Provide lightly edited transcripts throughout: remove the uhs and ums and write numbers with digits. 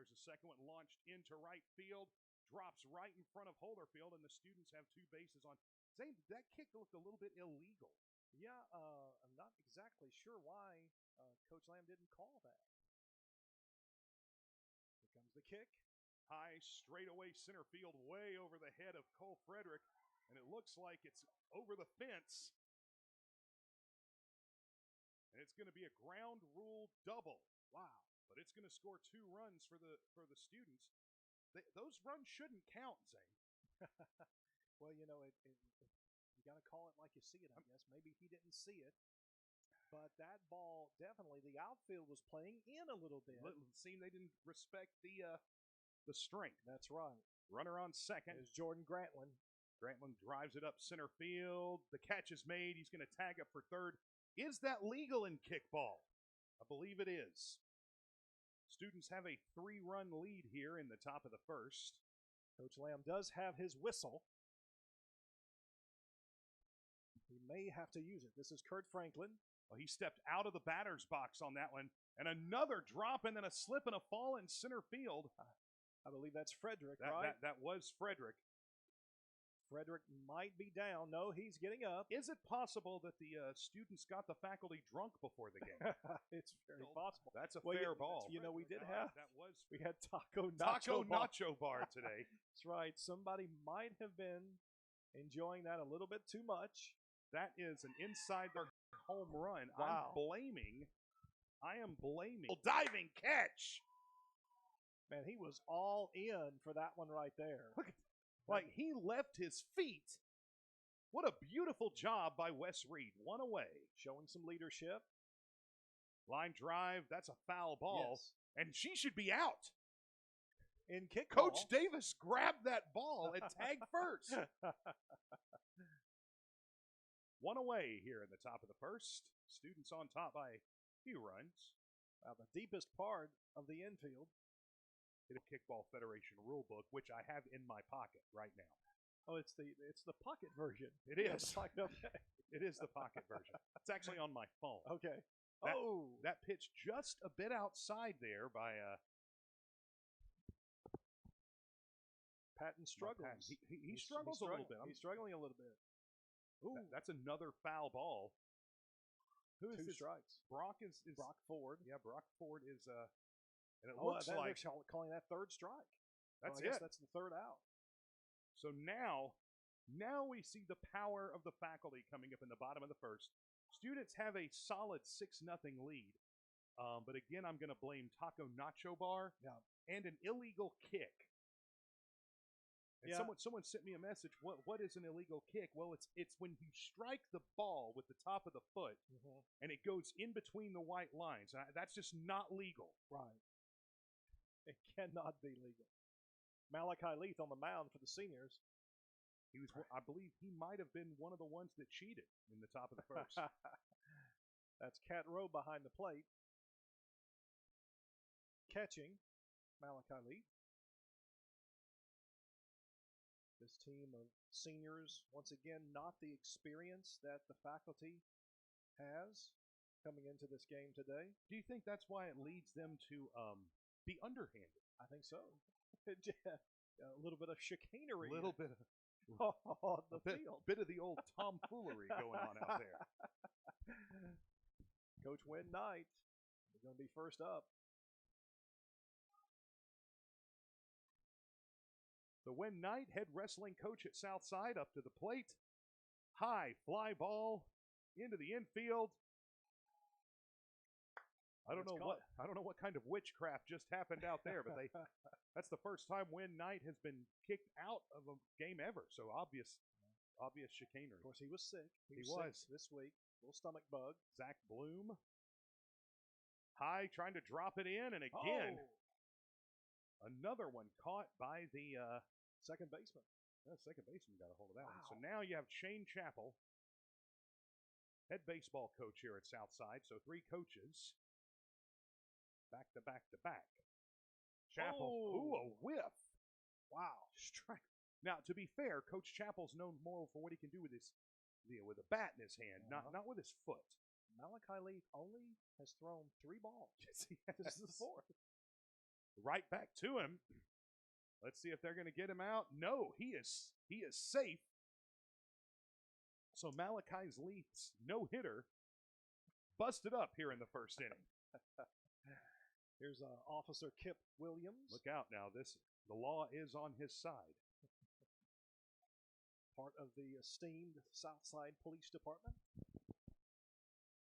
There's a second one launched into right field, drops right in front of Holderfield, and the students have two bases on. Zane, that kick looked a little bit illegal. Yeah, I'm not exactly sure why Coach Lamb didn't call that. Here comes the kick. High straightaway center field, way over the head of Cole Frederick, and it looks like it's over the fence. And it's going to be a ground rule double. Wow. But it's going to score 2 runs for the students. Those runs shouldn't count, Zane. Well, you know, you got to call it like you see it, I guess. Maybe he didn't see it. But that ball, definitely, the outfield was playing in a little bit. It seemed they didn't respect the strength. That's right. Runner on second. There's Jordan Grantlin. Grantlin drives it up center field. The catch is made. He's going to tag up for third. Is that legal in kickball? I believe it is. Students have a 3-run lead here in the top of the first. Coach Lamb does have his whistle. He may have to use it. This is Kurt Franklin. Well, he stepped out of the batter's box on that one. And another drop and then a slip and a fall in center field. I believe that's Frederick, right? That was Frederick. Frederick might be down. No, he's getting up. Is it possible that the students got the faculty drunk before the game? It's very possible. That's a fair ball. You know, we did have we had Taco Nacho Bar today. That's right. Somebody might have been enjoying that a little bit too much. That is an inside their home run. Wow. I am blaming diving catch. Man, he was all in for that one right there. Look at like he left his feet. What a beautiful job by Wes Reed. One away. Showing some leadership. Line drive. That's a foul ball. Yes. And she should be out. In kickball. Coach Davis grabbed that ball and tagged first. One away here in the top of the first. Students on top by a few runs. The deepest part of the infield. The Kickball Federation rule book, which I have in my pocket right now. Oh, it's the pocket version. It is. Okay. It is the pocket version. It's actually on my phone. Okay. That pitch just a bit outside there by Patton struggles. He struggles a little bit. He's struggling a little bit. Ooh, that's another foul ball. Who is 2 this? strikes. Brock is Brock Ford. Yeah, Brock Ford is and it looks looks like they're calling that 3rd strike. That's I guess it. That's the 3rd out. So now we see the power of the faculty coming up in the bottom of the first. Students have a solid 6-0 lead. But again, I'm going to blame Taco Nacho Bar and an illegal kick. And someone sent me a message. What is an illegal kick? Well, it's when you strike the ball with the top of the foot and it goes in between the white lines. That's just not legal. Right. It cannot be legal. Malachi Leith on the mound for the seniors. He was, I believe, he might have been one of the ones that cheated in the top of the first. That's Cat Rowe behind the plate. Catching Malachi Leith. This team of seniors, once again, not the experience that the faculty has coming into this game today. Do you think that's why it leads them to be underhanded? I think so. A little bit of chicanery. A little bit of on the field. Bit of the old tomfoolery going on out there. Coach Wynn Knight is going to be first up. The Wynn Knight, head wrestling coach at Southside, up to the plate. High fly ball into the infield. I don't know what kind of witchcraft just happened out there, but that's the first time Wynn Knight has been kicked out of a game ever. So obvious chicanery. Of course, he was sick. He was sick this week. Little stomach bug. Zach Bloom. High trying to drop it in, and again, another one caught by the second baseman. Second baseman got a hold of that one. So now you have Shane Chappell, head baseball coach here at Southside. So 3 coaches. Back to back to back. Chappell, a whiff. Wow. Strike. Now, to be fair, Coach Chappell's known more for what he can do with with a bat in his hand, not with his foot. Malachi Leith only has thrown 3 balls. Yes, This is the 4th. Right back to him. Let's see if they're going to get him out. No, he is safe. So Malachi's Leafs no-hitter busted up here in the first inning. Here's Officer Kip Williams. Look out now. The law is on his side. Part of the esteemed Southside Police Department.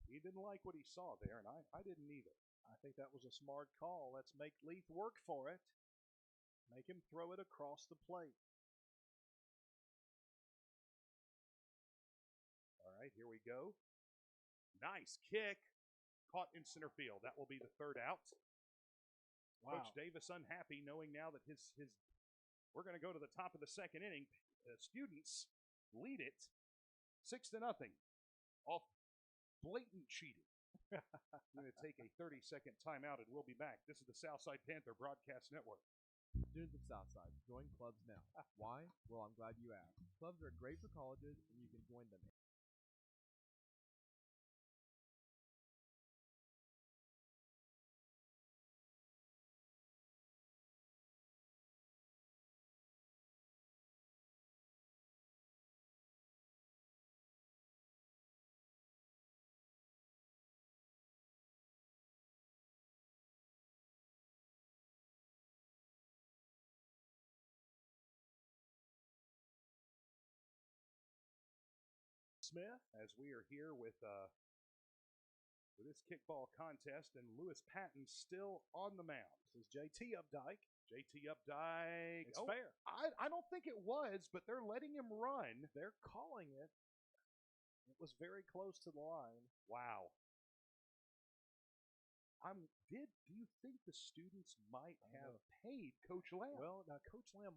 He didn't like what he saw there, and I didn't either. I think that was a smart call. Let's make Leaf work for it. Make him throw it across the plate. All right, here we go. Nice kick. Caught in center field. That will be the third out. Wow. Coach Davis unhappy knowing now that we're going to go to the top of the second inning. Students lead it 6-0 off blatant cheating. I'm going to take a 30-second timeout, and we'll be back. This is the Southside Panther Broadcast Network. Students of Southside, join clubs now. Why? Well, I'm glad you asked. Clubs are great for colleges, and you can join them. Smith, as we are here with this kickball contest, and Lewis Patton still on the mound. This is JT Updike. JT Updike. It's fair. I don't think it was, but they're letting him run. They're calling it. It was very close to the line. Wow. Do you think the students might have paid Coach Lamb? Well, now Coach Lamb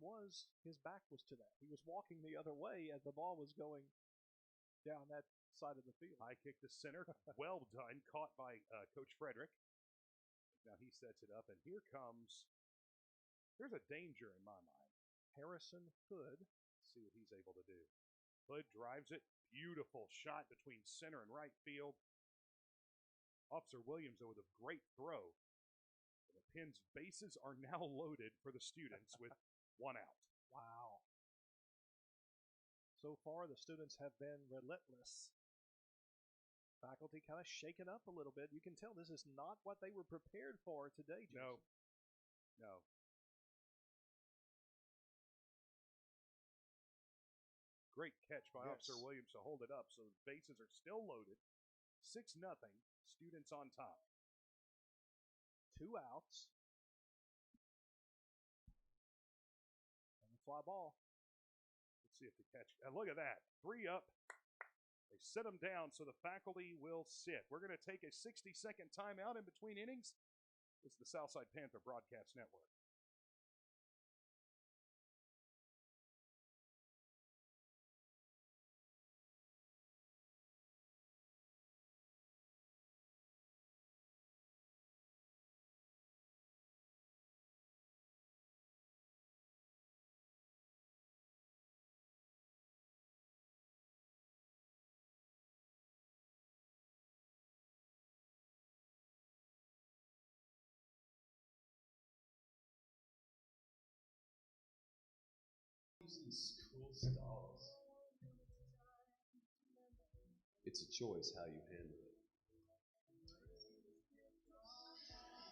his back was to that. He was walking the other way as the ball was going down that side of the field. High kick to center. Well done. Caught by Coach Frederick. Now he sets it up, and there's a danger in my mind. Harrison Hood. Let's see what he's able to do. Hood drives it. Beautiful shot between center and right field. Officer Williams, though, with a great throw. The Penn's bases are now loaded for the students with one out. Wow. So far, the students have been relentless. Faculty kind of shaken up a little bit. You can tell this is not what they were prepared for today, Jason. No. Great catch by Officer Williams to hold it up. So the bases are still loaded. 6-0. Students on top. 2 outs. And the fly ball. Let's see if the catch. Look at that. 3 up. They set them down so the faculty will sit. We're going to take a 60-second timeout in between innings. It's the Southside Panther Broadcast Network. These cool stalls. It's a choice how you handle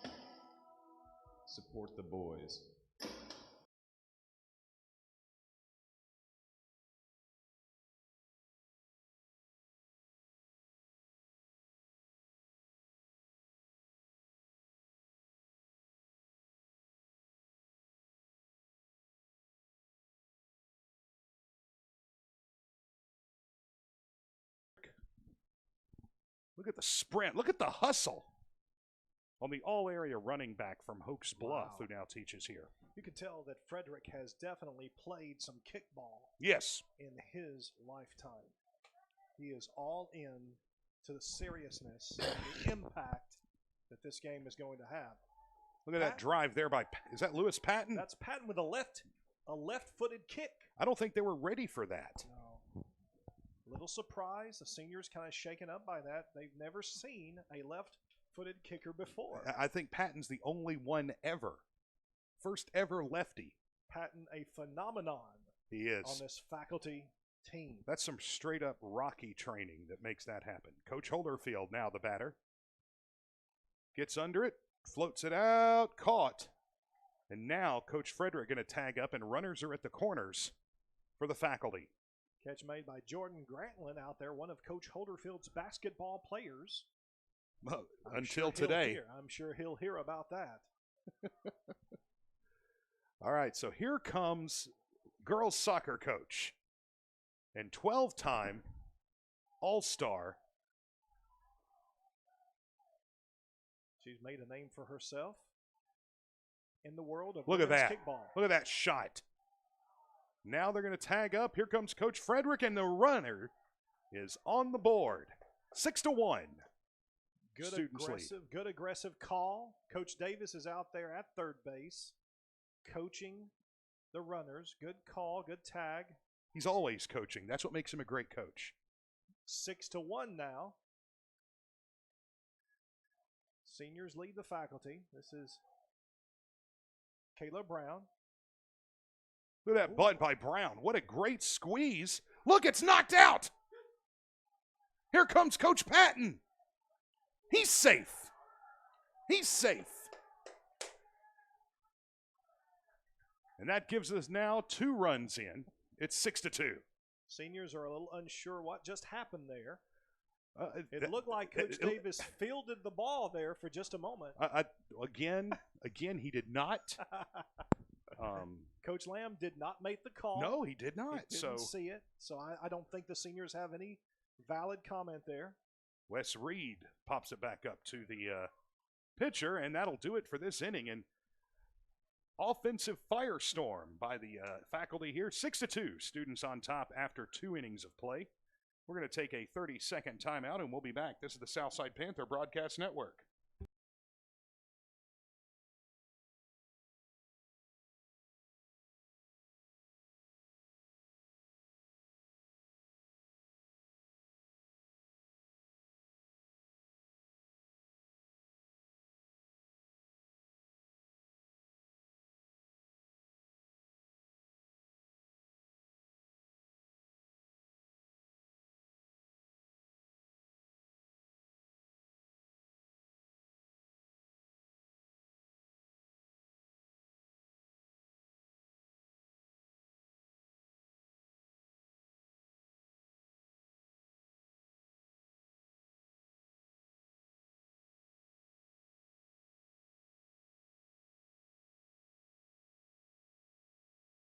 it. Support the boys. Look at the sprint. Look at the hustle on the all-area running back from Hoax Bluff, who now teaches here. You can tell that Frederick has definitely played some kickball. Yes. In his lifetime. He is all in to the seriousness and the impact that this game is going to have. Look at that drive there by, is that Lewis Patton? That's Patton with a left-footed kick. I don't think they were ready for that. No. Little surprise. The seniors kind of shaken up by that. They've never seen a left-footed kicker before. I think Patton's the only one ever First ever lefty. Patton, a phenomenon He is. on this faculty team. That's some straight up Rocky training that makes that happen. Coach Holderfield, now the batter. Gets under it, floats it out, caught. And now Coach Frederick going to tag up, and runners are at the corners for the faculty. Catch made by Jordan Grantlin out there, one of Coach Holderfield's basketball players. Well, I'm until sure today. I'm sure he'll hear about that. All right, so here comes girls soccer coach and 12-time All-Star. She's made a name for herself in the world of Look at women's that. kickball. Look at that shot. Now they're going to tag up. Here comes Coach Frederick, and the runner is on the board. 6-1. Good aggressive call. Coach Davis is out there at third base, coaching the runners. Good call, good tag. He's always coaching. That's what makes him a great coach. 6-1 now. Seniors lead the faculty. This is Kayla Brown. Look at that bunt by Brown. What a great squeeze. Look, it's knocked out. Here comes Coach Patton. He's safe. He's safe. And that gives us now 2 runs in. It's 6-2. Seniors are a little unsure what just happened there. It looked like Coach Davis fielded the ball there for just a moment. Again, he did not. Coach Lamb did not make the call. No, he did not. He didn't see it. So I don't think the seniors have any valid comment there. Wes Reed pops it back up to the pitcher, and that'll do it for this inning. And offensive firestorm by the faculty here. 6-2. Students on top after 2 innings of play. We're going to take a 30-second timeout, and we'll be back. This is the Southside Panther Broadcast Network.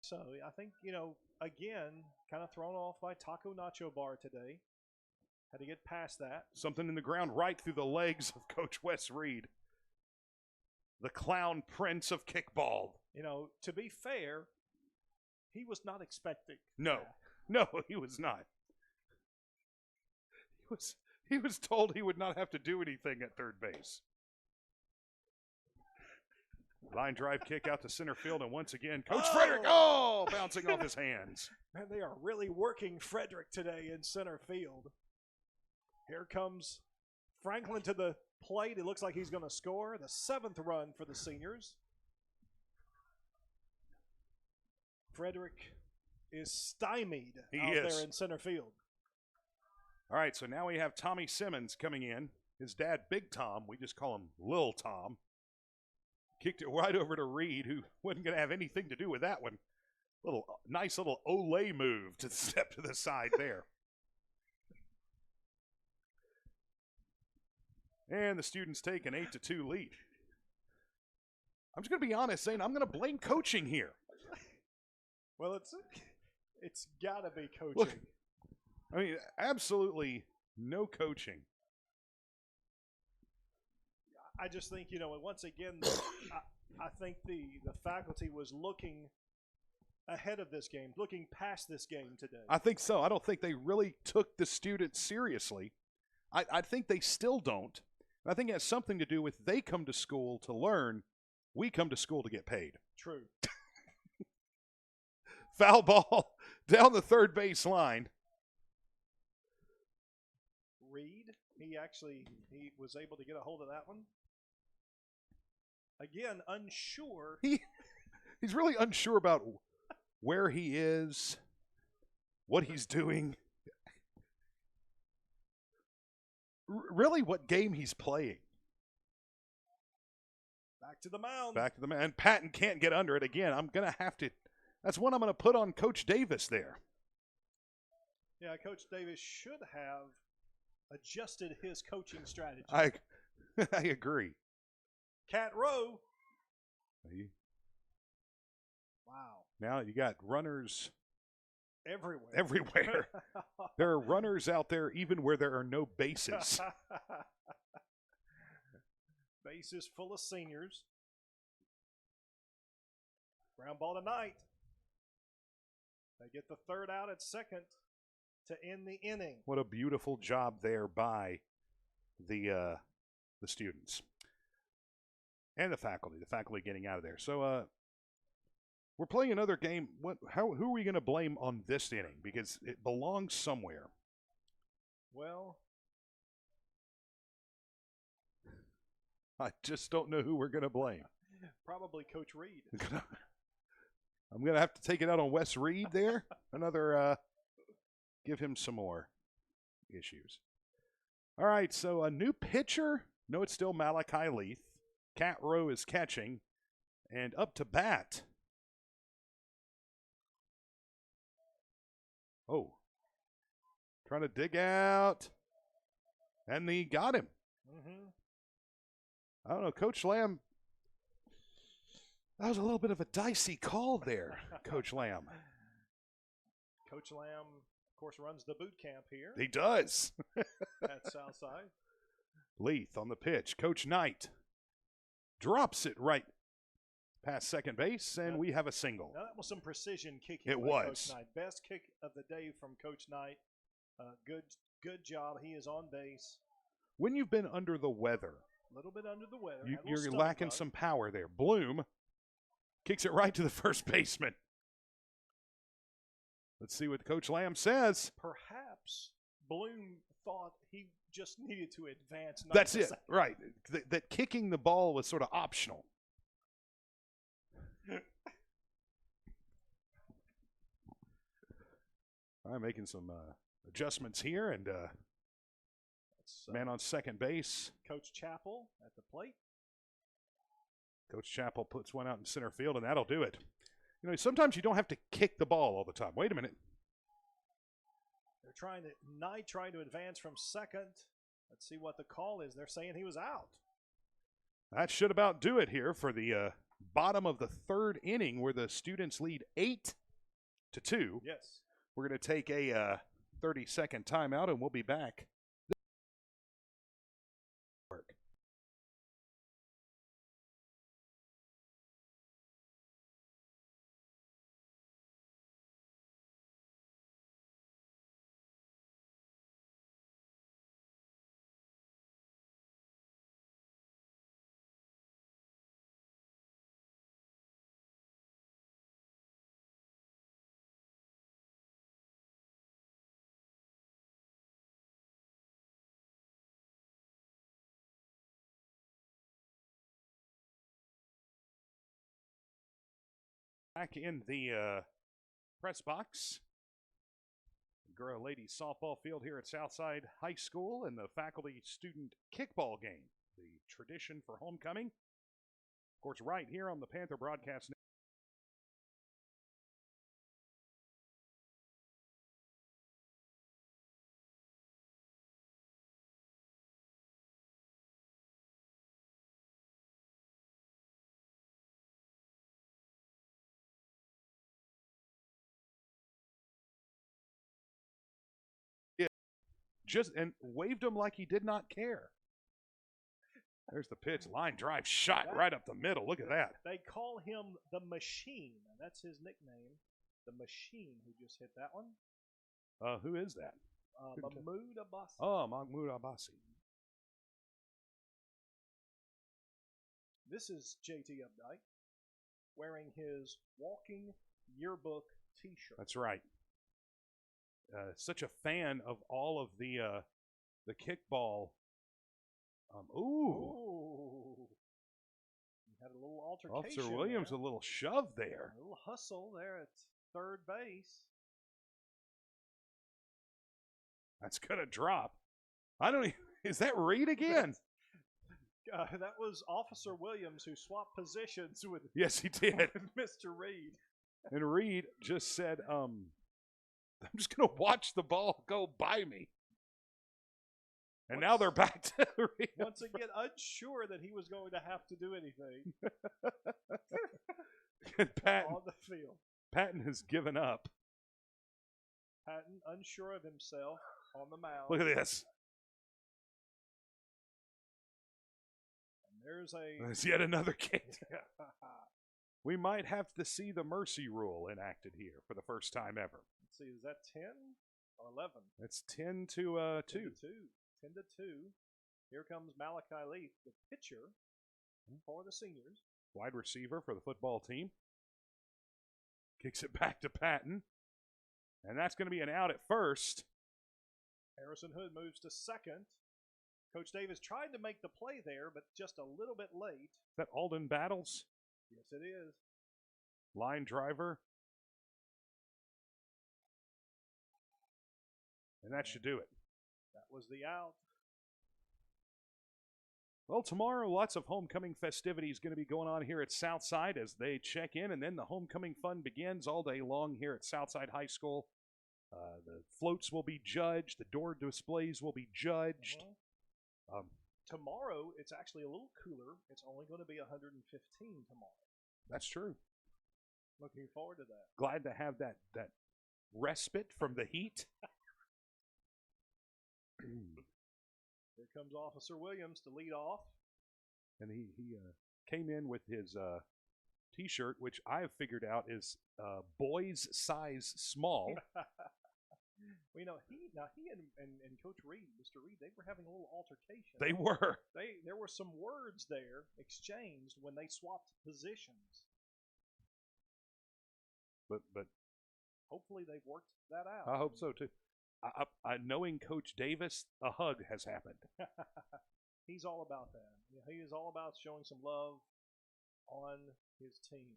So I think, again, kind of thrown off by Taco Nacho Bar today. Had to get past that. Something in the ground right through the legs of Coach Wes Reed, the clown prince of kickball. To be fair, he was not expecting. No, he was not. He was told he would not have to do anything at third base. Line drive kick out to center field, and once again, Coach Frederick, bouncing off his hands. Man, they are really working Frederick today in center field. Here comes Franklin to the plate. It looks like he's going to score the 7th run for the seniors. Frederick is stymied there in center field. All right, so now we have Tommy Simmons coming in. His dad, Big Tom, we just call him Lil Tom, kicked it right over to Reed, who wasn't going to have anything to do with that one. Nice little Olay move to step to the side there. And the students take an 8-2 lead. I'm just going to be honest, Zane, I'm going to blame coaching here. Well, it's got to be coaching. Look, I mean, absolutely no coaching. I just think, once again, I think the faculty was looking ahead of this game, looking past this game today. I think so. I don't think they really took the students seriously. I think they still don't. I think it has something to do with they come to school to learn, we come to school to get paid. True. Foul ball down the third base line. Reed, he was able to get a hold of that one. Again, unsure He's really unsure about where he is, what he's doing, really what game he's playing. Back to the mound. Back to the mound. And Patton can't get under it again. I'm going to have to. That's one I'm going to put on Coach Davis there. Yeah, Coach Davis should have adjusted his coaching strategy. I agree. Cat row. Wow. Now you got runners Everywhere. everywhere. There are runners out there even where there are no bases. Bases full of seniors. Ground ball tonight. They get the third out at second to end the inning. What a beautiful job there by the students and the faculty. The faculty getting out of there. So we're playing another game. Who are we going to blame on this inning? Because it belongs somewhere. Well, I just don't know who we're going to blame. probably Coach Reed. I'm going to have to take it out on Wes Reed there. Give him some more issues. All right, so a new pitcher. No, it's still Malachi Leith. Cat Rowe is catching. And up to bat. Oh. Trying to dig out. And he got him. Mm-hmm. I don't know, Coach Lamb. That was a little bit of a dicey call there, Coach Lamb. Coach Lamb, of course, runs the boot camp here He does. at Southside. Leith on the pitch. Coach Knight drops it right past second base, and we have a single. Now, that was some precision kicking. It by was. Coach Knight. Best kick of the day from Coach Knight. Good job. He is on base. When you've been under the weather, A little bit under the weather. Had a little you're stomach lacking bug. some power there. Bloom kicks it right to the first baseman. Let's see what Coach Lamb says. Perhaps Bloom thought he just needed to advance. not That's to it, second. right. That kicking the ball was sort of optional. All right, making some adjustments here, and That's, man on second base. Coach Chappell at the plate. Coach Chappell puts one out in center field, and that'll do it. You know, sometimes you don't have to kick the ball all the time. Wait a minute. Knight trying to advance from second. Let's see what the call is. They're saying he was out. That should about do it here for the bottom of the third inning, where the students lead 8-2. Yes. We're going to take a 30-second timeout, and we'll be back. Back in the press box. Girl ladies softball field here at Southside High School and the faculty student kickball game. The tradition for homecoming. Of course, right here on the Panther Broadcast Network. And waved him like he did not care. There's the pitch. Line drive shot right up the middle. Look at that. They call him the Machine. That's his nickname. The Machine who just hit that one. Who is that? Mahmoud Abbas. Oh, Mahmoud Abbasi. This is JT Updike wearing his walking yearbook T-shirt. That's right. Such a fan of all of the kickball. Ooh. He had a little altercation. Officer Williams, there. a little shove there. A little hustle there at third base. That's going to drop. I don't even, is that Reed again? That was Officer Williams who swapped positions with Yes, he did. Mr. Reed. And Reed just said, I'm just going to watch the ball go by me. And now they're back to Reed. Once again, unsure that he was going to have to do anything And Patton, on the field. Patton has given up. Patton, unsure of himself on the mound. Look at this. And There's yet another kick. We might have to see the mercy rule enacted here for the first time ever. Let's see, is that 10 or 11? It's 10 to 2. 10 to 2. Here comes Malachi Leaf, the pitcher for the seniors. Wide receiver for the football team. Kicks it back to Patton. And that's going to be an out at first. Harrison Hood moves to second. Coach Davis tried to make the play there, but just a little bit late. Is that Alden Battles? Yes, it is. Line driver. And that should do it. That was the out. Well, tomorrow, lots of homecoming festivities going to be going on here at Southside as they check in, and then the homecoming fun begins all day long here at Southside High School. The floats will be judged. The door displays will be judged. Tomorrow, it's actually a little cooler. It's only going to be 115 tomorrow. That's true. Looking forward to that. Glad to have that respite from the heat. Here comes Officer Williams to lead off. And he came in with his T-shirt, which I have figured out is boys size small. Well, he and Coach Reed, Mr. Reed, they were having a little altercation. They were. There were some words there exchanged when they swapped positions. But hopefully they've worked that out. I hope so too. Knowing Coach Davis, a hug has happened. He's all about that. He is all about showing some love on his team.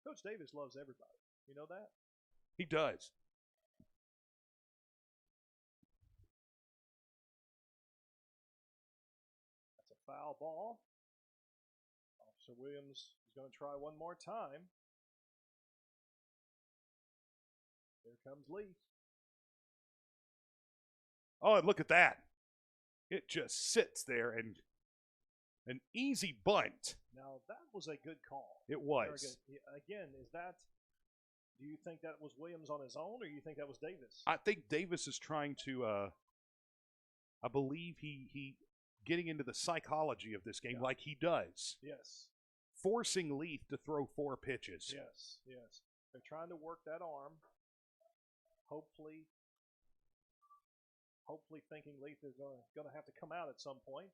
Coach Davis loves everybody. You know that? He does. That's a foul ball. Officer Williams is going to try one more time. Here comes Leaf. Oh, and look at that. It just sits there and an easy bunt. Now, that was a good call. It was. Again, do you think that was Williams on his own, or do you think that was Davis? I think Davis is trying to, I believe he getting into the psychology of this game like he does. Yes. Forcing Leaf to throw 4 pitches. Yes. They're trying to work that arm. Hopefully thinking Leaf is going to have to come out at some point.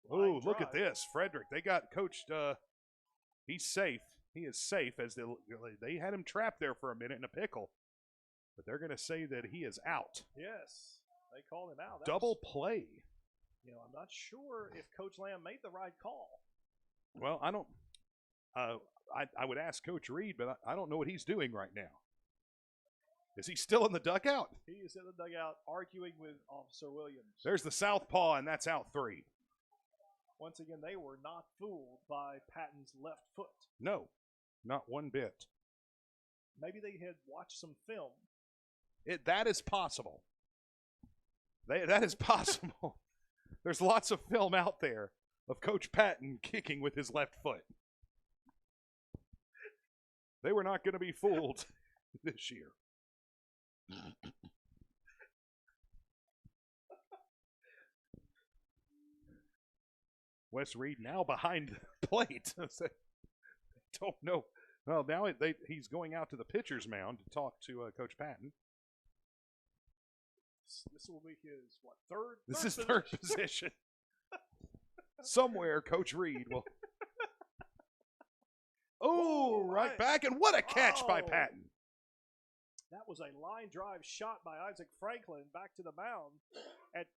Oh, look at this. Frederick, they got coached. He's safe. He is safe as they had him trapped there for a minute in a pickle. But they're going to say that he is out. Yes, they called him out. Double play. I'm not sure if Coach Lamb made the right call. Well, I don't. I would ask Coach Reed, but I don't know what he's doing right now. Is he still in the dugout? He is in the dugout arguing with Officer Williams. There's the southpaw, and that's out 3. Once again, they were not fooled by Patton's left foot. No, not one bit. Maybe they had watched some film. That is possible. That is possible. There's lots of film out there of Coach Patton kicking with his left foot. They were not going to be fooled this year. Wes Reed now behind the plate. Don't know. Well, now he's going out to the pitcher's mound to talk to Coach Patton. This will be his, third? This is third position. Somewhere, Coach Reed will. Oh, right back. And what a catch by Patton. That was a line drive shot by Isaac Franklin back to the mound. At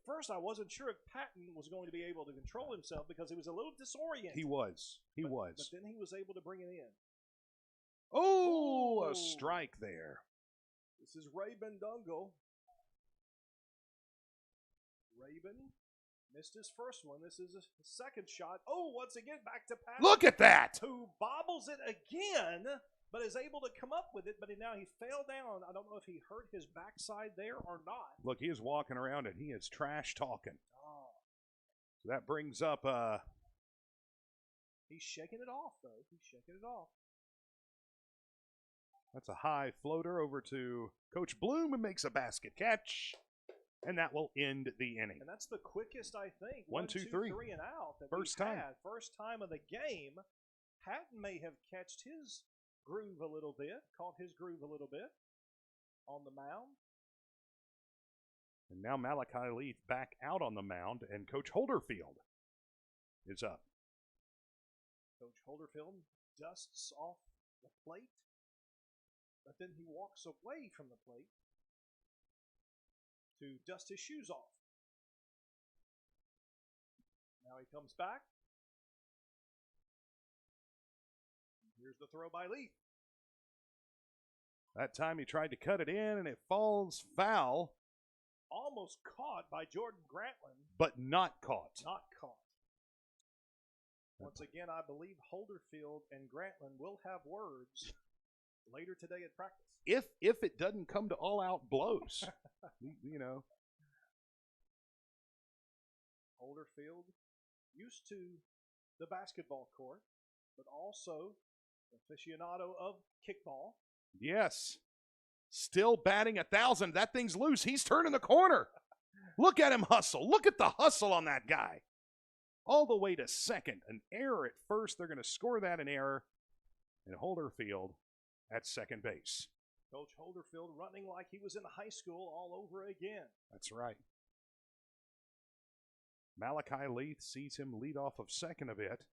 first, I wasn't sure if Patton was going to be able to control himself because he was a little disoriented. He was. But then he was able to bring it in. Oh, a strike there. This is Ray Bendungle. Raven missed his first one. This is a second shot. Oh, once again, back to Patton. Look at that. Who bobbles it again, but is able to come up with it. But now he fell down. I don't know if he hurt his backside there or not. Look, he is walking around and he is trash talking. Oh. So that brings up He's shaking it off, though. He's shaking it off. That's a high floater over to Coach Bloom and makes a basket catch. And that will end the inning. And that's the quickest, I think. 1, 2, 3. 3 and out. First time. First time of the game. Patton may have catched his groove a little bit, caught his groove a little bit on the mound. And now Malachi Leith back out on the mound, and Coach Holderfield is up. Coach Holderfield dusts off the plate, but then he walks away from the plate to dust his shoes off. Now he comes back. Here's the throw by Leith. That time he tried to cut it in, and it falls foul. Almost caught by Jordan Grantland. But not caught. Not caught. Once again, I believe Holderfield and Grantland will have words later today at practice. If it doesn't come to all-out blows, you know. Holderfield used to the basketball court, but also aficionado of kickball. Yes. Still batting 1,000. That thing's loose. He's turning the corner. Look at him hustle. Look at the hustle on that guy. All the way to second. An error at first. They're going to score that an error. And Holderfield at second base. Coach Holderfield running like he was in high school all over again. That's right. Malachi Leith sees him lead off of second a bit.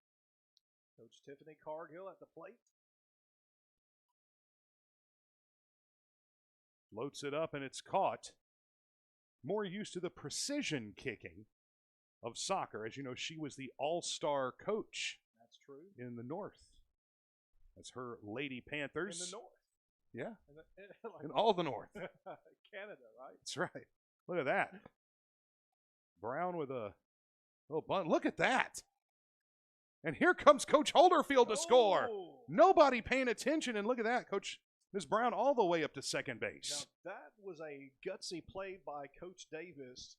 Coach Tiffany Cargill at the plate. Floats it up and it's caught. More used to the precision kicking of soccer. As you know, she was the all-star coach. That's true. In the North. That's her Lady Panthers. In the North. Yeah. In all the North. Canada, right? That's right. Look at that. Brown with a little bunt. Look at that. And here comes Coach Holderfield to score. Nobody paying attention. And look at that, Coach Ms. Brown all the way up to second base. Now, that was a gutsy play by Coach Davis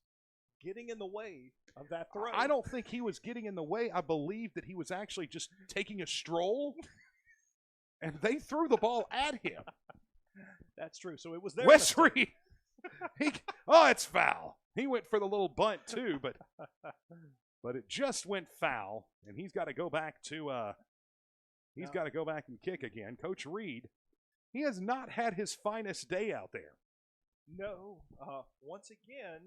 getting in the way of that throw. I don't think he was getting in the way. I believe that he was actually just taking a stroll. And they threw the ball at him. That's true. So it was there. Wes Reed. It's foul. He went for the little bunt too, but it just went foul, and he's got to go back to got to go back and kick again. Coach Reed, he has not had his finest day out there. No. Once again,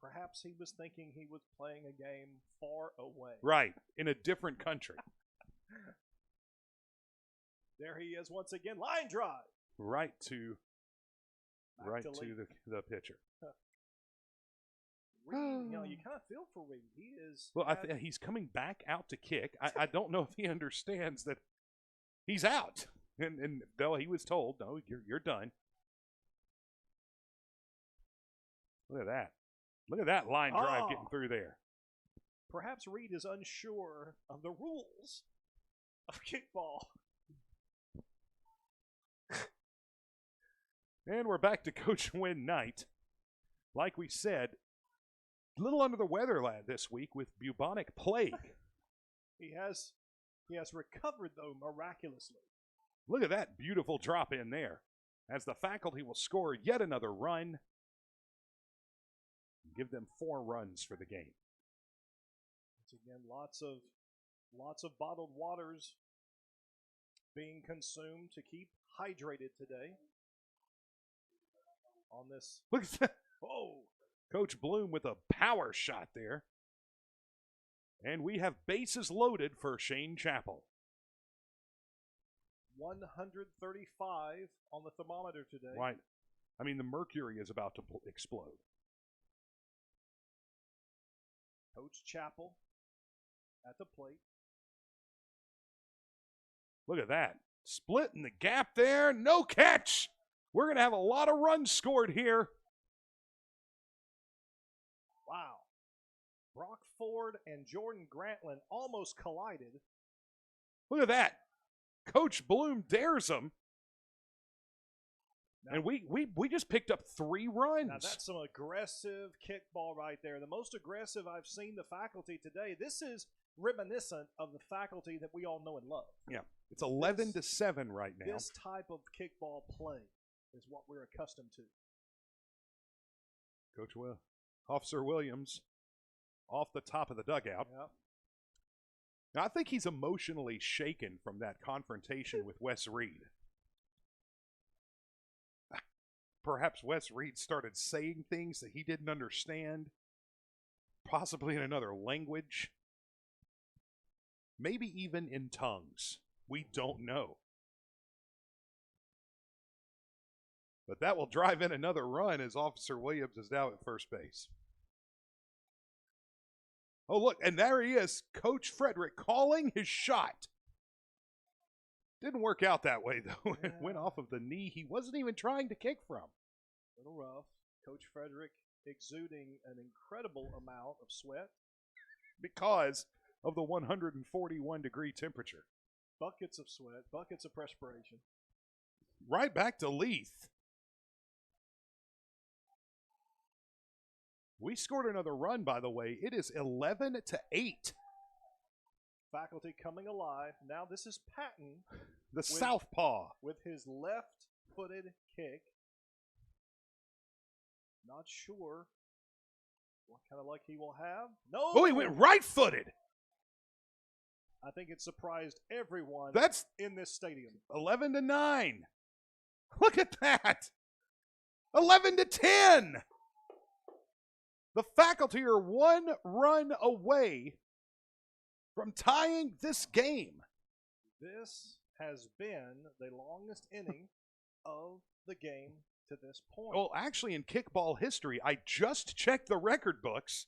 perhaps he was thinking he was playing a game far away. Right, in a different country. There he is once again. Line drive. Right to the pitcher. Reed, you kind of feel for Reed. He is. Well, he's coming back out to kick. I don't know if he understands that he's out. And though he was told, no, you're done. Look at that. Look at that line drive getting through there. Perhaps Reed is unsure of the rules of kickball. And we're back to Coach Wynn Knight. Like we said, a little under the weather this week with bubonic plague. He has recovered, though, miraculously. Look at that beautiful drop in there. As the faculty will score yet another run. Give them 4 runs for the game. Once again, lots of bottled waters being consumed to keep hydrated today. On this. Look at that. Oh, Coach Bloom with a power shot there. And we have bases loaded for Shane Chappell. 135 on the thermometer today. Right. I mean, the mercury is about to explode. Coach Chappell at the plate. Look at that. Splitting the gap there. No catch. We're going to have a lot of runs scored here. Wow. Brock Ford and Jordan Grantland almost collided. Look at that. Coach Bloom dares them. Now, and we just picked up 3 runs. Now that's some aggressive kickball right there. The most aggressive I've seen the faculty today. This is reminiscent of the faculty that we all know and love. Yeah. It's 11-7 right now. This type of kickball play is what we're accustomed to. Coach Officer Williams off the top of the dugout. Yep. Now, I think he's emotionally shaken from that confrontation with Wes Reed. Perhaps Wes Reed started saying things that he didn't understand, possibly in another language, maybe even in tongues. We don't know. But that will drive in another run as Officer Williams is now at first base. Oh, look, and there he is, Coach Frederick calling his shot. Didn't work out that way, though. It went off of the knee he wasn't even trying to kick from. A little rough. Coach Frederick exuding an incredible amount of sweat. Because of the 141-degree temperature. Buckets of sweat, buckets of perspiration. Right back to Leith. We scored another run, by the way. It is 11-8. Faculty coming alive. Now this is Patton. The southpaw. With his left-footed kick. Not sure what kind of luck he will have. No! Oh, he went right-footed. I think it surprised everyone That's in this stadium. 11-9. Look at that. 11-10. The faculty are 1 run away from tying this game. This has been the longest inning of the game to this point. Well, actually, in kickball history, I just checked the record books.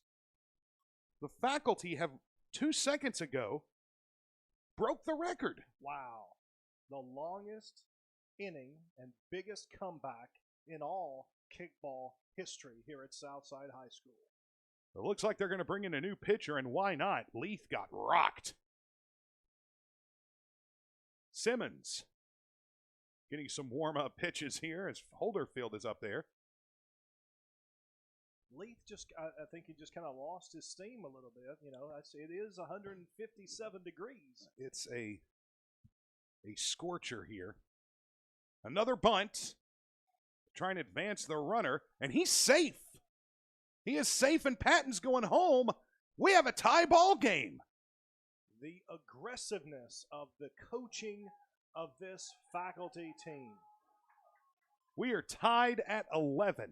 The faculty have 2 seconds ago broke the record. Wow. The longest inning and biggest comeback in all kickball history here at Southside High School. It looks like they're going to bring in a new pitcher, and why not? Leith got rocked. Simmons getting some warm-up pitches here as Holderfield is up there. Leith I think he just kind of lost his steam a little bit. You know, it is 157 degrees. It's a scorcher here. Another bunt. Trying to advance the runner, and he's safe. He is safe, and Patton's going home. We have a tie ball game. The aggressiveness of the coaching of this faculty team. We are tied at 11.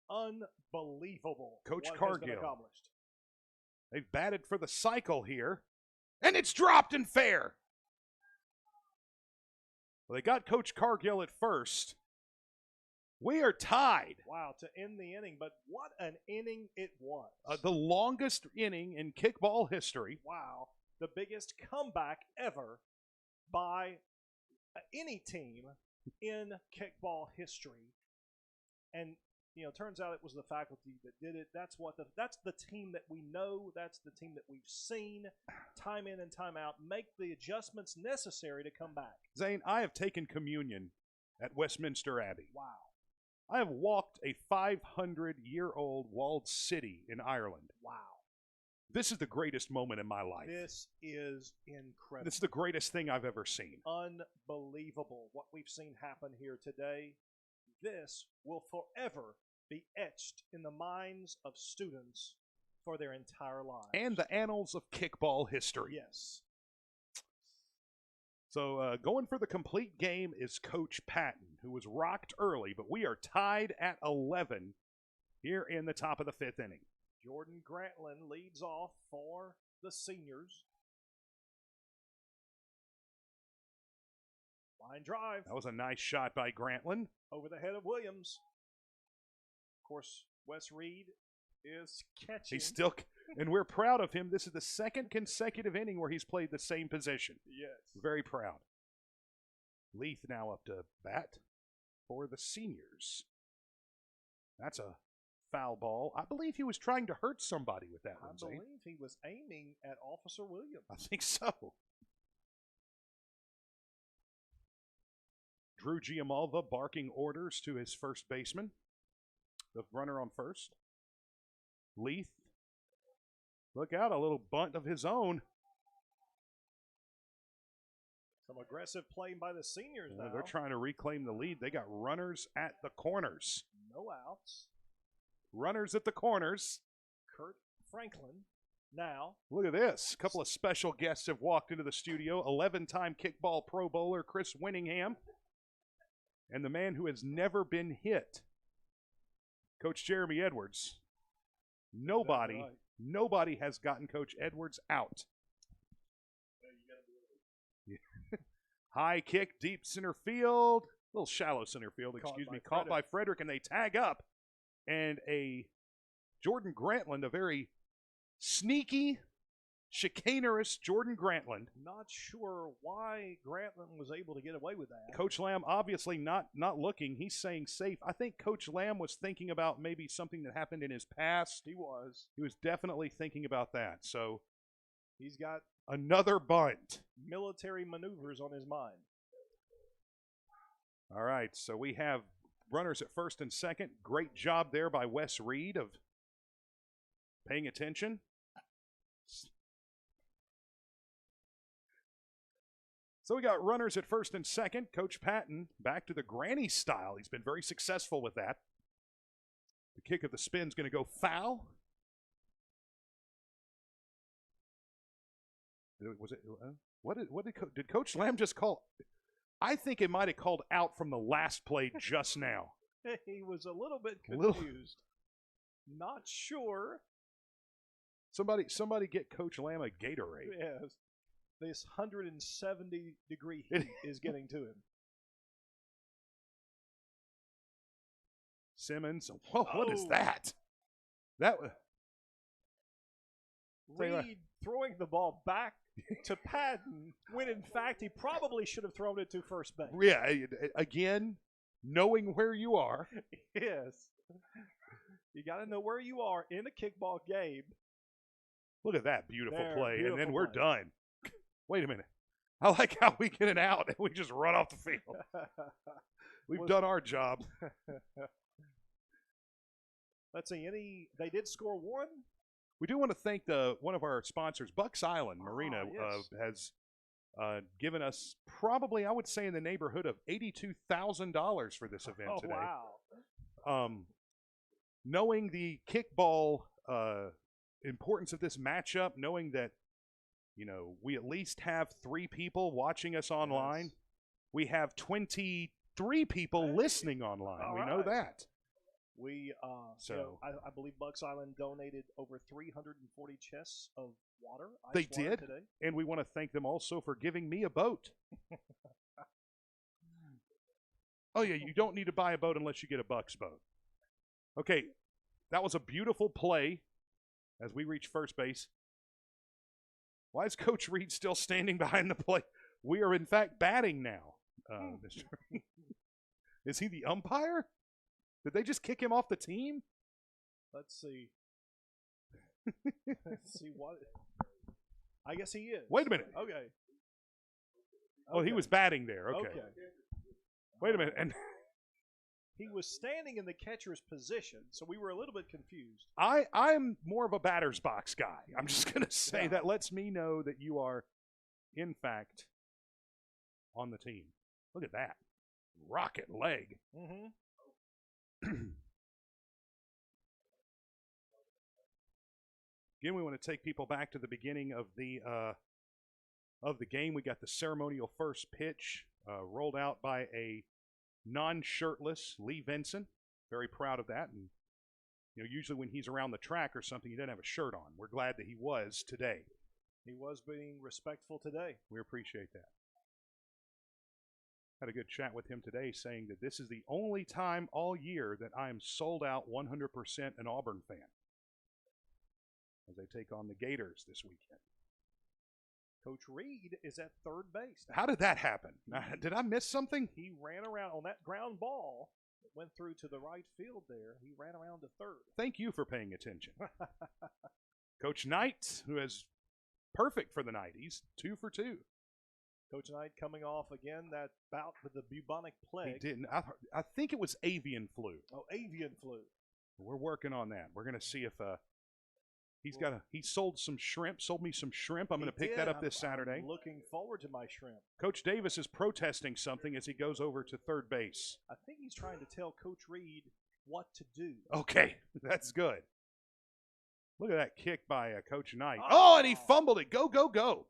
Unbelievable. Coach what Cargill. has been accomplished. They've batted for the cycle here, and it's dropped and fair. Well, they got Coach Cargill at first. We are tied. Wow, to end the inning, but what an inning it was. The longest inning in kickball history. Wow, the biggest comeback ever by any team in kickball history. And, you know, turns out it was the faculty that did it. That's the team that we know. That's the team that we've seen time in and time out make the adjustments necessary to come back. Zane, I have taken communion at Westminster Abbey. Wow. I have walked a 500-year-old walled city in Ireland. Wow. This is the greatest moment in my life. This is incredible. This is the greatest thing I've ever seen. Unbelievable what we've seen happen here today. This will forever be etched in the minds of students for their entire lives. And the annals of kickball history. Yes. So going for the complete game is Coach Patton, who was rocked early, but we are tied at 11 here in the top of the 5th inning. Jordan Grantland leads off for the seniors. Line drive. That was a nice shot by Grantland. Over the head of Williams. Of course, Wes Reed is catching. He's still, and we're proud of him. This is the second consecutive inning where he's played the same position. Yes. Very proud. Leith now up to bat for the seniors. That's a foul ball. I believe he was trying to hurt somebody with that one. I believe he was aiming at Officer Williams. I think so. Drew Giamalva barking orders to his first baseman. The runner on first. Leith. Look out, a little bunt of his own. Some aggressive play by the seniors now. They're trying to reclaim the lead. They got runners at the corners. No outs. Runners at the corners. Kurt Franklin now. Look at this. A couple of special guests have walked into the studio. 11-time kickball Pro Bowler Chris Winningham. And the man who has never been hit, Coach Jeremy Edwards. Nobody has gotten Coach Edwards out. High kick, deep center field. A little shallow center field, caught by Frederick, and they tag up. And a Jordan Grantland, a very sneaky, chicanerous Jordan Grantland. Not sure why Grantland was able to get away with that. Coach Lamb obviously not looking. He's saying safe. I think Coach Lamb was thinking about maybe something that happened in his past. He was. He was definitely thinking about that. So he's got another bunt. Military maneuvers on his mind. All right, so we have runners at first and second. Great job there by Wes Reed of paying attention. So we got runners at first and second. Coach Patton back to the granny style. He's been very successful with that. The kick of the spin's going to go foul. Was it? Did Coach Lamb just call? I think it might have called out from the last play just now. He was a little bit confused. Not sure. Somebody get Coach Lamb a Gatorade. Yes. This 170-degree heat is getting to him. Simmons. Whoa, what is that? Reed throwing the ball back to Patton when, in fact, he probably should have thrown it to first base. Yeah, again, knowing where you are. Yes. You got to know where you are in a kickball game. Look at that beautiful play, and then we're done. Wait a minute. I like how we get it out and we just run off the field. We've done our job. Let's see. They did score one. We do want to thank one of our sponsors, Bucks Island Marina, has given us probably, I would say, in the neighborhood of $82,000 for this event today. Wow. Knowing the kickball importance of this matchup, knowing that, we at least have 3 people watching us online. Yes. We have 23 people listening online. We know that. We, I believe Bucks Island donated over 340 chests of water. They did, today. And we want to thank them also for giving me a boat. Oh, yeah, you don't need to buy a boat unless you get a Bucks boat. Okay, that was a beautiful play as we reach first base. Why is Coach Reed still standing behind the plate? We are, in fact, batting now. Mr. Is he the umpire? Did they just kick him off the team? Let's see. Let's see what. I guess he is. Wait a minute. Okay. Oh, he was batting there. Okay. Wait a minute. And he was standing in the catcher's position, so we were a little bit confused. I'm more of a batter's box guy. I'm just going to say that lets me know that you are, in fact, on the team. Look at that. Rocket leg. Mm-hmm. Again, we want to take people back to the beginning of the game. We got the ceremonial first pitch rolled out by a non-shirtless Lee Vinson. Very proud of that. And usually when he's around the track or something, he doesn't have a shirt on. We're glad that he was today. He was being respectful today. We appreciate that. Had a good chat with him today saying that this is the only time all year that I am sold out 100% an Auburn fan as they take on the Gators this weekend. Coach Reed is at third base. How did that happen? Did I miss something? He ran around on that ground ball that went through to the right field there. He ran around to third. Thank you for paying attention. Coach Knight, who is perfect for the 90s, 2 for 2. Coach Knight coming off again that bout with the bubonic plague. He didn't. I think it was avian flu. Oh, avian flu. We're working on that. We're going to see if he sold some shrimp, sold me some shrimp. I'm going to pick that up this Saturday. I'm looking forward to my shrimp. Coach Davis is protesting something as he goes over to third base. I think he's trying to tell Coach Reed what to do. Okay, that's good. Look at that kick by Coach Knight. Oh, and he fumbled it. Go, go, go.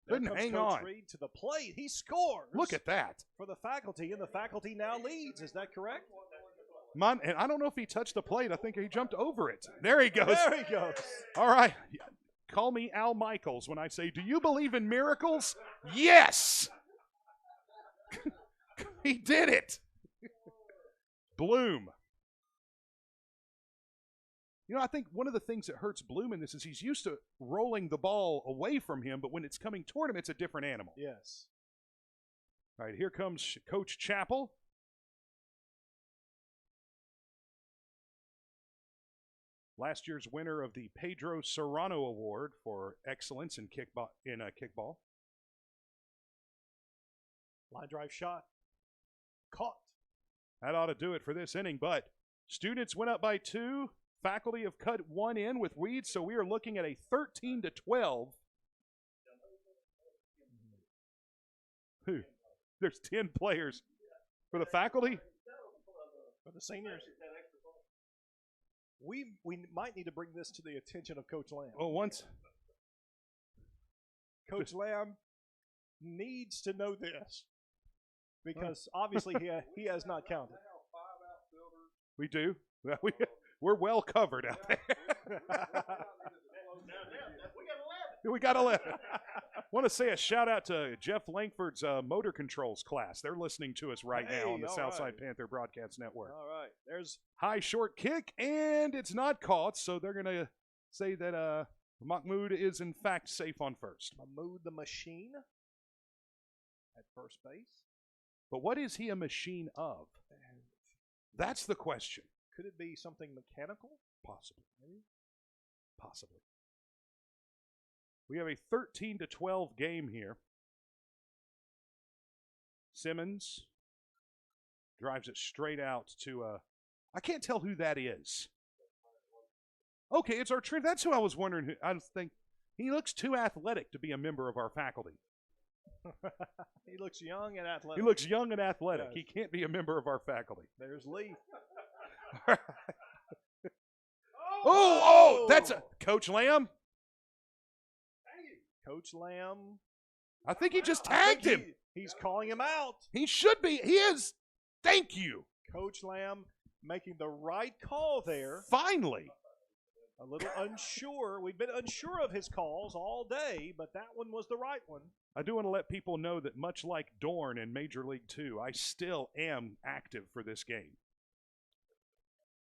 Couldn't hang Coach on. Reed to the plate. He scores. Look at that. For the faculty, and the faculty now leads. Is that correct? And I don't know if he touched the plate. I think he jumped over it. There he goes. There he goes. All right. Call me Al Michaels when I say, do you believe in miracles? Yes. He did it. Bloom. You know, I think one of the things that hurts Bloom in this is he's used to rolling the ball away from him, but when it's coming toward him, it's a different animal. Yes. All right, here comes Coach Chappell. Last year's winner of the Pedro Serrano Award for excellence in kickball. Line drive shot. Caught. That ought to do it for this inning, but students went up by 2. Faculty have cut 1 in with Weeds, so we are looking at a 13-12. There's 10 players for the faculty. For the seniors. We might need to bring this to the attention of Coach Lamb. Oh, once. Coach Lamb needs to know this because obviously he has not counted. We do. We're well covered out there. We got 11. Want to say a shout out to Jeff Langford's motor controls class. They're listening to us right now on the Southside Panther Broadcast Network. All right. There's high short kick, and it's not caught, so they're going to say that Mahmoud is in fact safe on first. Mahmoud the Machine at first base. But what is he a machine of? That's the question. Could it be something mechanical? Possibly. Maybe. Possibly. We have a 13-12 game here. Simmons drives it straight out to I can't tell who that is. Okay, it's our trip. That's who I was wondering. I was thinking he looks too athletic to be a member of our faculty. He looks young and athletic. He looks young and athletic. Yes. He can't be a member of our faculty. There's Lee. That's a Coach Lamb. Coach Lamb. I think he just tagged him. He's calling him out. He should be. He is. Thank you. Coach Lamb making the right call there. Finally. A little unsure. We've been unsure of his calls all day, but that one was the right one. I do want to let people know that much like Dorn in Major League 2, I still am active for this game.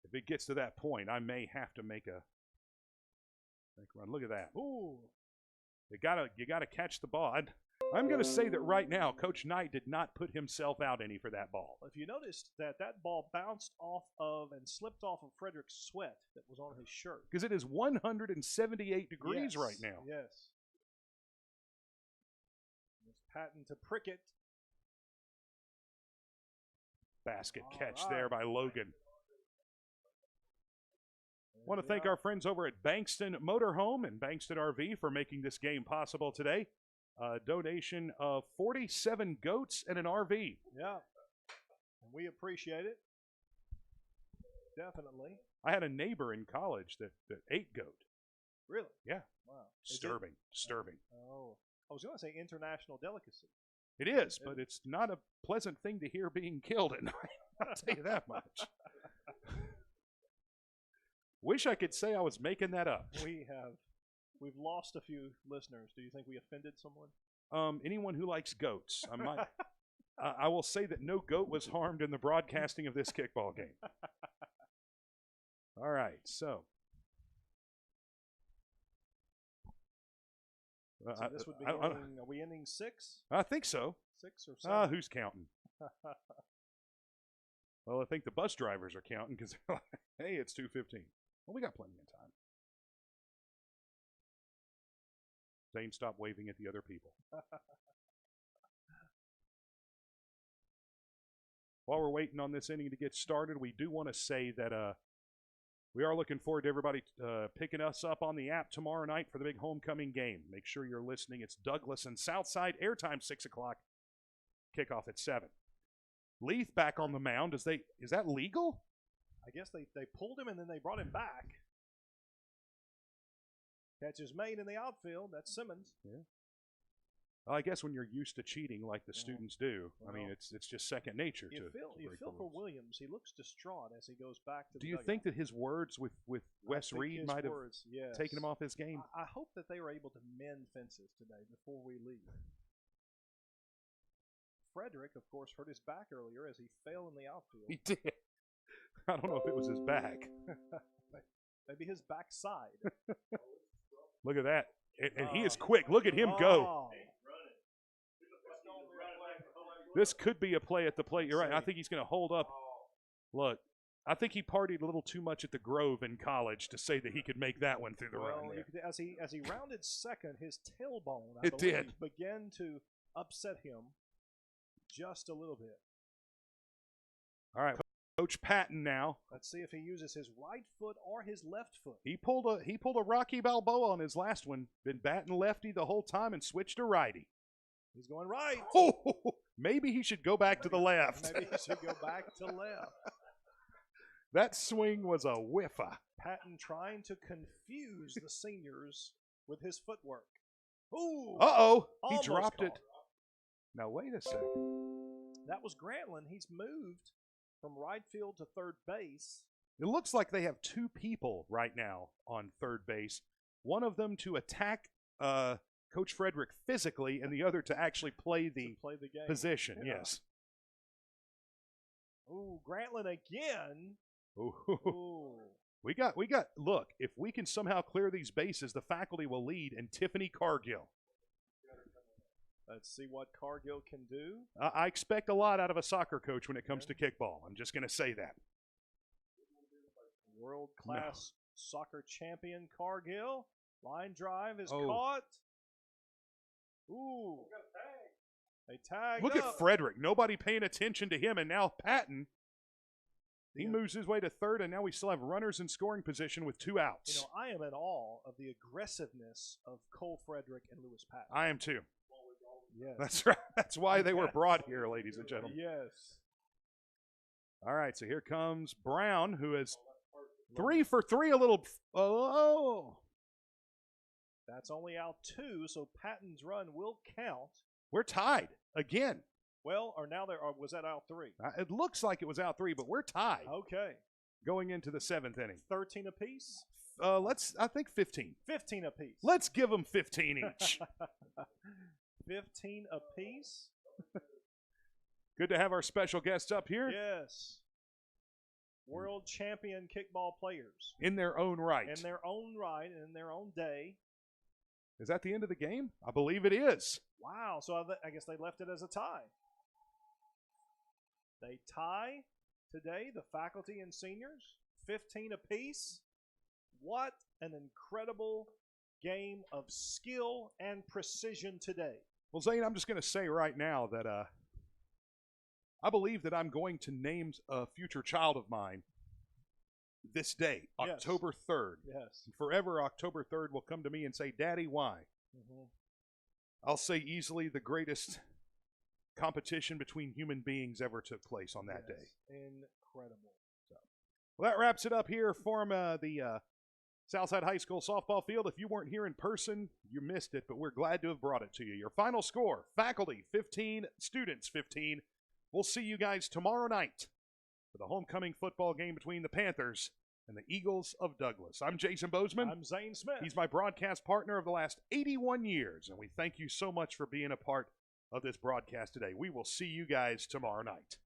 If it gets to that point, I may have to make a run. Look at that. Ooh. You gotta catch the ball. I'm going to say that right now, Coach Knight did not put himself out any for that ball. If you noticed that ball bounced off of and slipped off of Frederick's sweat that was on his shirt. Because it is 178 degrees right now. Yes. It's Patton to Prickett. Basket catch there by Logan. I want to thank our friends over at Bankston Motorhome and Bankston RV for making this game possible today. A donation of 47 goats and an RV. Yeah, and we appreciate it. Definitely. I had a neighbor in college that ate goat. Really? Yeah. Wow. Disturbing. Oh, I was going to say international delicacy. It is, but it's not a pleasant thing to hear being killed at night. I'll tell you that much. Wish I could say I was making that up. We've lost a few listeners. Do you think we offended someone? Anyone who likes goats. I will say that no goat was harmed in the broadcasting of this kickball game. All right, so. So this would be ending, are we ending 6? I think so. 6 or 7? Who's counting? Well, I think the bus drivers are counting because they're like, hey, it's 2:15. Well, we got plenty of time. Zane, stop waving at the other people. While we're waiting on this inning to get started, we do want to say that we are looking forward to everybody picking us up on the app tomorrow night for the big homecoming game. Make sure you're listening. It's Douglas and Southside. Airtime 6 o'clock. Kickoff at 7. Leith back on the mound. Is that legal? I guess they pulled him and then they brought him back. Catch is made in the outfield. That's Simmons. Yeah. Well, I guess when you're used to cheating like the students do, I mean, it's just second nature to you feel for Williams. He looks distraught as he goes back to the Do you dugout. think that his words with Wes Reed might have taken him off his game? I hope that they were able to mend fences today before we leave. Frederick, of course, hurt his back earlier as he fell in the outfield. He did. I don't know if it was his back. Maybe his backside. Look at that. And he is quick. Look at him go. This could be a play at the plate. You're right. I think he's going to hold up. Look, I think he partied a little too much at the Grove in college to say that he could make that one through the run. As he rounded second, his tailbone, I believe, did. Began to upset him just a little bit. All right, Coach Patton now. Let's see if he uses his right foot or his left foot. He pulled a Rocky Balboa on his last one. Been batting lefty the whole time and switched to righty. He's going right. Oh, maybe he should go back to the left. Maybe he should go back to left. That swing was a whiffer. Patton trying to confuse the seniors with his footwork. Ooh. Uh-oh. He Almost dropped caught. it. Now, wait a second. That was Grantlin. He's moved from right field to third base. It looks like they have two people right now on third base. One of them to attack Coach Frederick physically, and the other to actually play the game. Position. Yeah. Yes. Ooh, Grantlin again. Ooh. We got. Look, if we can somehow clear these bases, the faculty will lead, and Tiffany Cargill. Let's see what Cargill can do. I expect a lot out of a soccer coach when it comes to kickball. I'm just going to say that. World-class soccer champion Cargill. Line drive is caught. Ooh. They tagged Look up. at Frederick. Nobody paying attention to him, and now Patton. He moves his way to third, and now we still have runners in scoring position with 2 outs. You know, I am in awe of the aggressiveness of Cole Frederick and Lewis Patton. I am too. Yes. That's right. That's why they were brought here, ladies and gentlemen. Yes. All right, so here comes Brown, who is 3 for 3, a little. Oh. That's only out 2, so Patton's run will count. We're tied again. Well, or now was that out 3? It looks like it was out 3, but we're tied. Okay. Going into the 7th inning. 13 apiece? I think 15. 15 apiece. Let's give them 15 each. 15 apiece. Good to have our special guests up here. Yes. World champion kickball players. In their own right. In their own right, and in their own day. Is that the end of the game? I believe it is. Wow. So I guess they left it as a tie. They tie today, the faculty and seniors, 15 apiece. What an incredible game of skill and precision today. Well, Zane, I'm just going to say right now that I believe that I'm going to name a future child of mine this day, October 3rd. Yes. Forever, October 3rd will come to me and say, Daddy, why? Mm-hmm. I'll say easily the greatest competition between human beings ever took place on that day. Incredible. So, well, that wraps it up here from the Southside High School softball field. If you weren't here in person, you missed it, but we're glad to have brought it to you. Your final score, faculty 15, students 15. We'll see you guys tomorrow night for the homecoming football game between the Panthers and the Eagles of Douglas. I'm Jason Bozeman. I'm Zane Smith. He's my broadcast partner of the last 81 years, and we thank you so much for being a part of this broadcast today. We will see you guys tomorrow night.